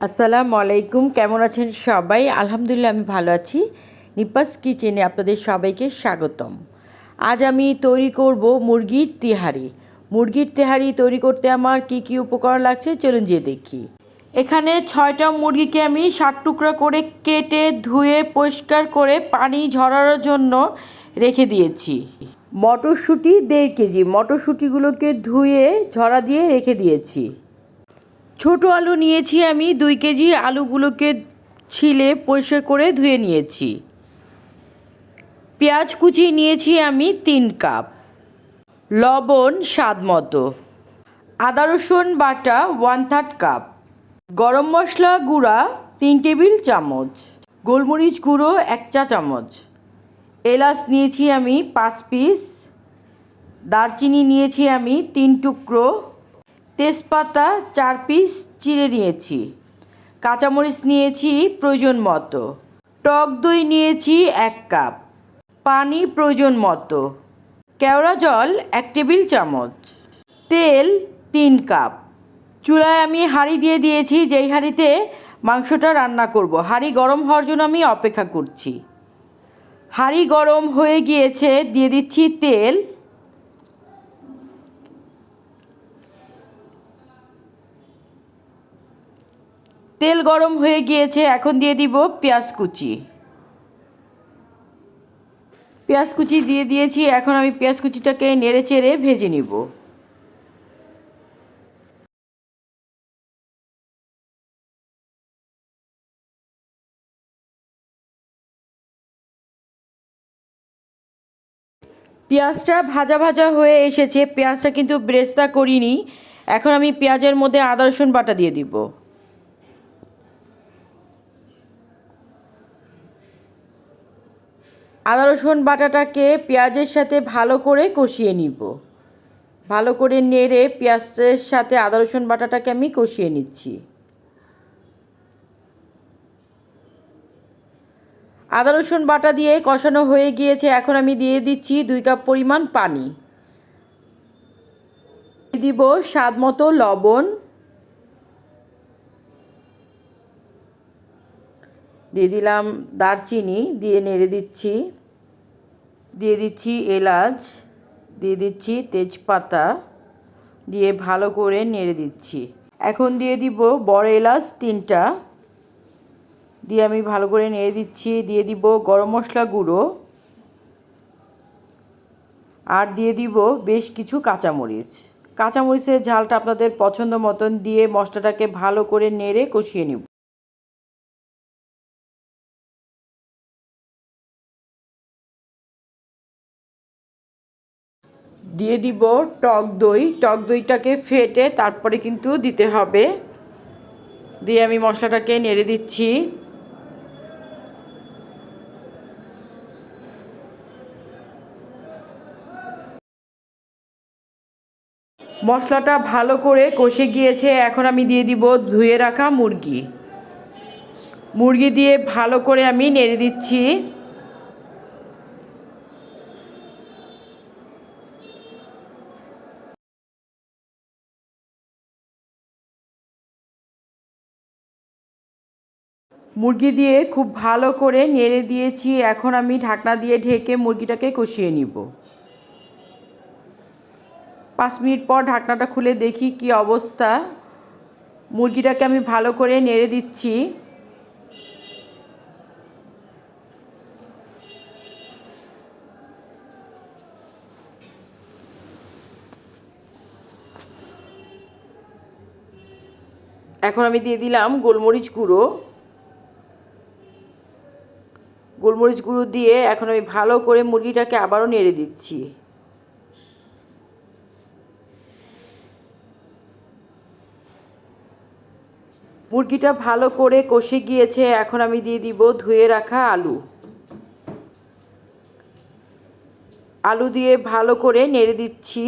আসসালামু আলাইকুম। কেমন আছেন সবাই? আলহামদুলিল্লাহ আমি ভালো আছি। নিপাস কিচেনে আপনাদের সবাইকে স্বাগতম। আজ আমি তৈরি করব মুরগির তেহারি। মুরগির তেহারি তৈরি করতে আমার কি কি উপকরণ লাগছে চলুন যেয়ে দেখি। এখানে 6টা মুরগিকে আমি 7 টুকরা করে কেটে ধুয়ে পরিষ্কার করে পানি ঝরানোর জন্য রেখে দিয়েছি। মটরশুঁটি 1.5 কেজি। মটরশুঁটিগুলোকে ধুয়ে ঝরা দিয়ে রেখে দিয়েছি। ছোট আলু নিয়েছি আমি 2 কেজি। আলুগুলোকে ছিলে পরিষ্কার করে ধুয়ে নিয়েছি। পেঁয়াজ কুচি নিয়েছি আমি 3 কাপ। লবণ স্বাদ মতো। আদা রসুন বাটা 1/3 কাপ। গরম মশলা গুঁড়া 3 টেবিল চামচ। গোলমরিচ গুঁড়ো 1 চা চামচ। এলাচ নিয়েছি আমি 5 পিস। দারচিনি নিয়েছি আমি 3 টুকরো। তেজপাতা 4 পিস চিড়ে নিয়েছি। কাঁচামরিচ নিয়েছি প্রয়োজন মতো। টক দই নিয়েছি 1 কাপ। পানি প্রয়োজন মতো। কেওড়া জল 1 টেবিল চামচ। তেল 3 কাপ। চুলায় আমি হাঁড়ি দিয়ে দিয়েছি, যেই হাঁড়িতে মাংসটা রান্না করব। হাঁড়ি গরম হওয়ার জন্য আমি অপেক্ষা করছি। হাঁড়ি গরম হয়ে গিয়েছে, দিয়ে দিচ্ছি তেল। তেল গরম হয়ে গিয়েছে, এখন দিয়ে দিব পেঁয়াজ কুচি। পেঁয়াজ কুচি দিয়ে দিয়েছি, এখন আমি পেঁয়াজ কুচিটাকে নেড়ে চেড়ে ভেজে নিব। পেঁয়াজটা ভাজা ভাজা হয়ে এসেছে, পেঁয়াজটা কিন্তু ব্রেস্তা করিনি। এখন আমি পেঁয়াজের মধ্যে আদা রসুন বাটা দিয়ে দিব। আদা রসুন বাটাটাকে পেঁয়াজের সাথে ভালো করে কষিয়ে নিব। ভালো করে নেড়ে পেঁয়াজের সাথে আদা রসুন বাটাটাকে আমি কষিয়ে নিচ্ছি। আদা রসুন বাটা দিয়ে কষানো হয়ে গিয়েছে, এখন আমি দিয়ে দিচ্ছি 2 কাপ পরিমাণ পানি। দিয়ে দিব স্বাদ মতো লবণ। দিয়ে দিলাম দারচিনি, দিয়ে নেড়ে দিচ্ছি। দিয়ে দিচ্ছি এলাচ, দিয়ে দিচ্ছি তেজপাতা, দিয়ে ভালো করে নেড়ে দিচ্ছি। এখন দিয়ে দিব বড় এলাচ 3টা, দিয়ে আমি ভালো করে নেড়ে দিচ্ছি। দিয়ে দিব গরম মশলা গুঁড়ো, আর দিয়ে দিব বেশ কিছু কাঁচামরিচ। কাঁচামরিচের ঝালটা আপনাদের পছন্দ মতন দিয়ে মশলাটাকে ভালো করে নেড়ে কষিয়ে নিব। দিয়ে দিব টক দই। টক দইটাকে ফেটে তারপরে কিন্তু দিতে হবে। দিয়ে আমি মশলাটাকে নেড়ে দিচ্ছি। মশলাটা ভালো করে কষে গিয়েছে, এখন আমি দিয়ে দিব ধুয়ে রাখা মুরগি। মুরগি দিয়ে ভালো করে আমি নেড়ে দিচ্ছি। মুরগি দিয়ে খুব ভালো করে নেড়ে দিয়েছি, এখন আমি ঢাকনা দিয়ে ঢেকে মুরগিটাকে কষিয়ে নিব। 5 মিনিট পর ঢাকনাটা খুলে দেখি কি অবস্থা। মুরগিটাকে আমি ভালো করে নেড়ে দিচ্ছি। এখন আমি দিয়ে দিলাম গোলমরিচ গুঁড়ো। গোলমরিচ গুঁড়ো দিয়ে এখন আমি ভালো করে মুরগিটাকে আবারও নেড়ে দিচ্ছি। মুরগিটা ভালো করে কষে গিয়েছে, এখন আমি দিয়ে দিব ধুয়ে রাখা আলু। আলু দিয়ে ভালো করে নেড়ে দিচ্ছি।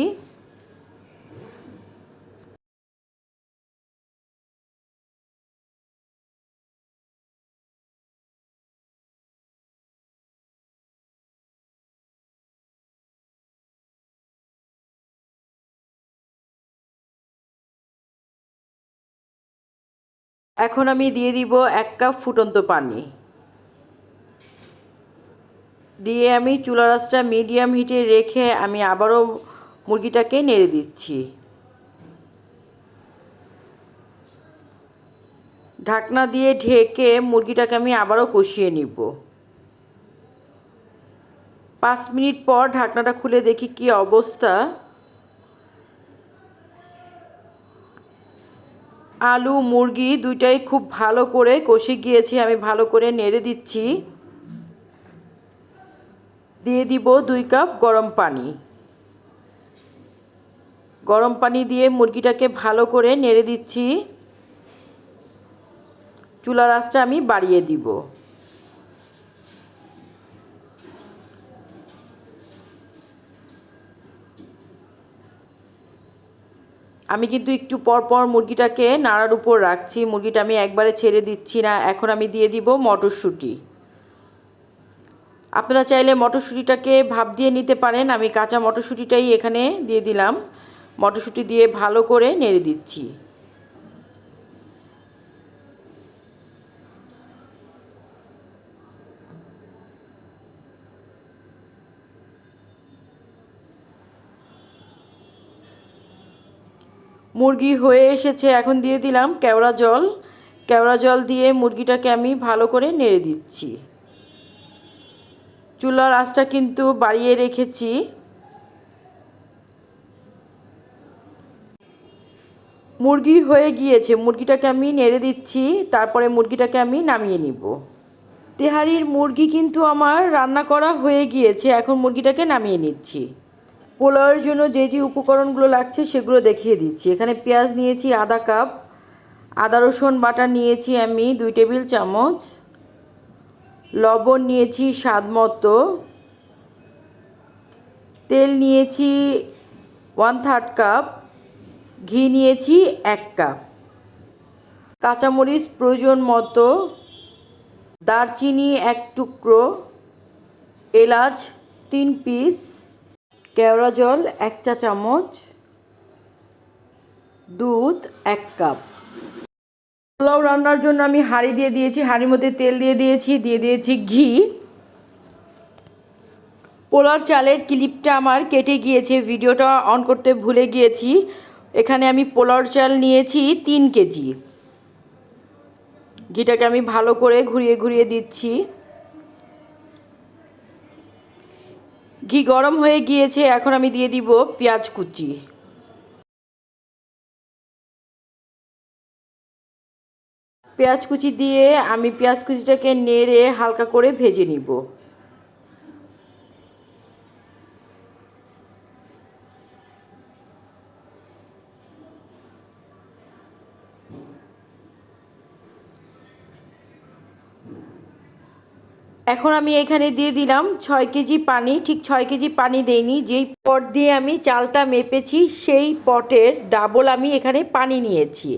এখন আমি দিয়ে দিব 1 কাপ ফুটন্ত পানি। দিয়ে আমি চুলার আঁচটা মিডিয়াম হিটে রেখে আমি আবারও মুরগিটাকে নেড়ে দিচ্ছি। ঢাকনা দিয়ে ঢেকে মুরগিটাকে আমি আবারও কষিয়ে নিব। 5 মিনিট পর ঢাকনাটা খুলে দেখি কি অবস্থা। আলু মুরগি দুইটাই খুব ভালো করে কষে গিয়েছে। আমি ভালো করে নেড়ে দিচ্ছি। দিয়ে দিব 2 কাপ গরম পানি। গরম পানি দিয়ে মুরগিটাকে ভালো করে নেড়ে দিচ্ছি। চুলার আঁচটা আমি বাড়িয়ে দিব। আমি কিন্তু একটু পর পর মুরগিটাকে নাড়ার উপর রাখছি। মুরগিটা আমি একবারে ছেড়ে দিচ্ছি না। এখন আমি দিয়ে দিব মটরশুঁটি। আপনারা চাইলে মটরশুঁটিটাকে ভাপ দিয়ে নিতে পারেন। আমি কাঁচা মটরশুঁটিটাই এখানে দিয়ে দিলাম। মটরশুঁটি দিয়ে ভালো করে নেড়ে দিচ্ছি। মুরগি হয়ে এসেছে। এখন দিয়ে দিলাম কেওড়া জল। কেওড়া জল দিয়ে মুরগিটাকে আমি ভালো করে নেড়ে দিচ্ছি। চুলার আঁচটা কিন্তু বাড়িয়ে রেখেছি। মুরগি হয়ে গিয়েছে। মুরগিটাকে আমি নেড়ে দিচ্ছি। তারপরে মুরগিটাকে আমি নামিয়ে নিব। তেহারির মুরগি কিন্তু আমার রান্না করা হয়ে গিয়েছে। এখন মুরগিটাকে নামিয়ে নিচ্ছি। পোলাওয়ের জন্য যে যে উপকরণগুলো লাগছে সেগুলো দেখিয়ে দিচ্ছি। এখানে পেঁয়াজ নিয়েছি আধা কাপ, আদা রসুন বাটা নিয়েছি আমি 2 টেবিল চামচ, লবণ নিয়েছি স্বাদ মতো, তেল নিয়েছি 1/3 কাপ, ঘি নিয়েছি 1 কাপ, কাঁচামরিচ প্রয়োজন মতো, দারচিনি 1 টুকরো, এলাচ 3 পিস, কেওড়া জল 1 চা চামচ, দুধ 1 কাপ। পোলাও রান্নার জন্য আমি হাঁড়ি দিয়ে দিয়েছি। হাঁড়ির মধ্যে তেল দিয়ে দিয়েছি ঘি। পোলাওর চালের ক্লিপটা আমার কেটে গিয়েছে, ভিডিওটা অন করতে ভুলে গিয়েছি। এখানে আমি পোলাওর চাল নিয়েছি 3 কেজি। ঘিটাকে আমি ভালো করে ঘুরিয়ে ঘুরিয়ে দিচ্ছি। ঘি গরম হয়ে গিয়েছে। এখন আমি দিয়ে দিব পেঁয়াজ কুচি। পেঁয়াজ কুচি দিয়ে আমি পেঁয়াজ কুচিটাকে নেড়ে হালকা করে ভেজে নিব। এখন আমি এখানে দিয়ে দিলাম 6 কেজি পানি। ঠিক 6 কেজি পানি দেইনি, যেই পট দিয়ে আমি চালটা মেপেছি সেই পটের ডাবল আমি এখানে পানি নিয়েছি।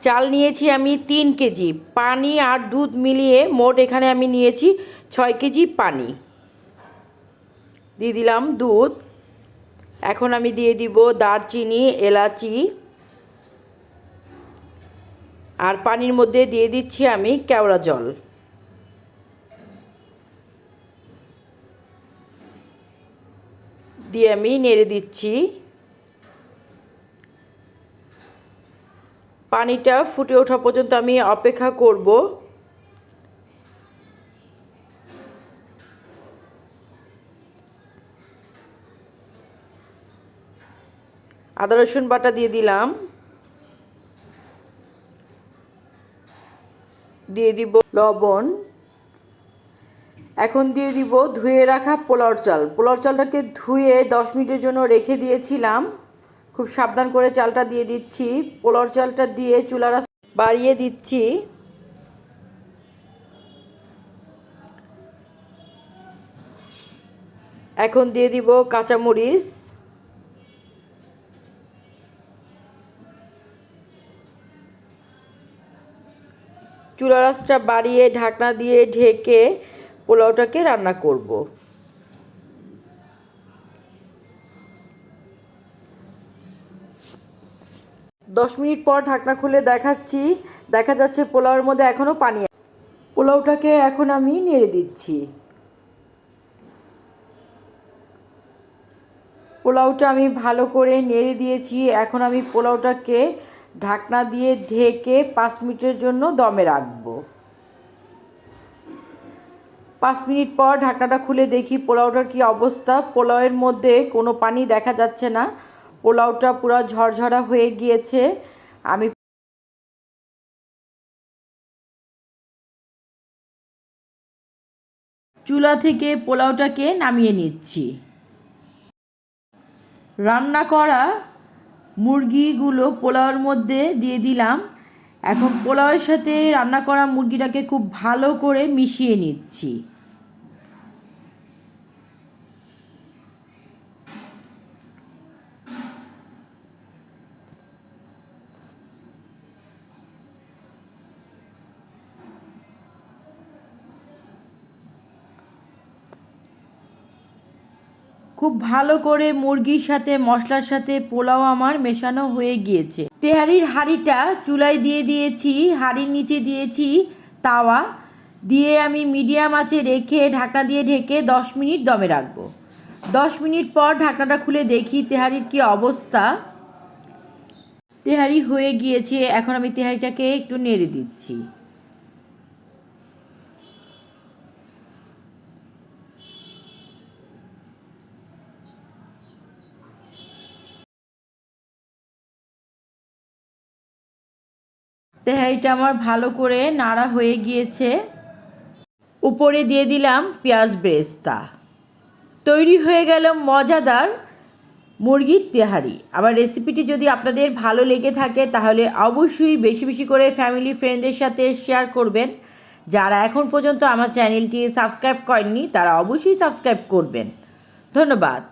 চাল নিয়েছি আমি 3 কেজি। পানি আর দুধ মিলিয়ে মোট এখানে আমি নিয়েছি 6 কেজি পানি। দিয়ে দিলাম দুধ। এখন আমি দিয়ে দিব দারচিনি, এলাচি, আর পানির মধ্যে দিয়ে দিচ্ছি আমি কেওড়া জল। দিয়ে আমি নেড়ে দিচ্ছি। পানিটা ফুটে ওঠা পর্যন্ত আমি অপেক্ষা করব। আদা রসুন বাটা দিয়ে দিলাম। দিয়ে দিব লবণ। এখন দিয়ে দিব ধুয়ে রাখা পোলাওর চাল। পোলাওর চালটাকে ধুয়ে 10 মিনিটের জন্য রেখে দিয়েছিলাম। খুব সাবধান করে চালটা দিয়ে দিচ্ছি। পোলাওর চালটা দিয়ে চুলার আঁচ বাড়িয়ে দিচ্ছি। এখন দিয়ে দিব কাঁচামরিচ, চুলার আঁচটা বাড়িয়ে ঢাকনা দিয়ে ঢেকে পোলাওটাকে রান্না করব। 10 মিনিট পর ঢাকনা খুলে দেখাচ্ছি। দেখা যাচ্ছে পোলাওয়ের মধ্যে এখনও পানি। পোলাওটাকে এখন আমি নেড়ে দিচ্ছি। পোলাওটা আমি ভালো করে নেড়ে দিয়েছি। এখন আমি পোলাওটাকে ঢাকনা দিয়ে ঢেকে 5 মিনিটের জন্য দমে রাখবো। 5 মিনিট পর ঢাকনাটা খুলে দেখি পোলাওটার কি অবস্থা। পোলাওয়ের মধ্যে কোনো পানি দেখা যাচ্ছে না, পোলাওটা পুরো ঝরঝরা হয়ে গিয়েছে। আমি চুলা থেকে পোলাওটাকে নামিয়ে নিচ্ছি। রান্না করা মুরগিগুলো পোলাওয়ের মধ্যে দিয়ে দিলাম। এখন পোলাওয়ের সাথে রান্না করা মুরগিটাকে খুব ভালো করে মিশিয়ে নিচ্ছি। খুব ভালো করে মুরগির সাথে মশলার সাথে পোলাও আমার মেশানো হয়ে গিয়েছে। তেহারির হাঁড়িটা চুলায় দিয়ে দিয়েছি, হাঁড়ির নিচে দিয়েছি তাওয়া দিয়ে আমি মিডিয়াম আঁচে রেখে ঢাকনা দিয়ে ঢেকে 10 মিনিট দমে রাখবো। 10 মিনিট পর ঢাকনাটা খুলে দেখি তেহারির কি অবস্থা। তেহারি হয়ে গিয়েছে। এখন আমি তেহারিটাকে একটু নেড়ে দিচ্ছি। তেহারিটা আমার ভালো করে নাড়া হয়ে গিয়েছে। উপরে দিয়ে দিলাম পেঁয়াজ বেরেস্তা। তৈরি হয়ে গেল মজাদার মুরগির তেহারি। আমার রেসিপিটি যদি আপনাদের ভালো লেগে থাকে তাহলে অবশ্যই বেশি বেশি করে ফ্যামিলি ফ্রেন্ডদের সাথে শেয়ার করবেন। যারা এখন পর্যন্ত আমার চ্যানেলটি সাবস্ক্রাইব করেননি তারা অবশ্যই সাবস্ক্রাইব করবেন। ধন্যবাদ।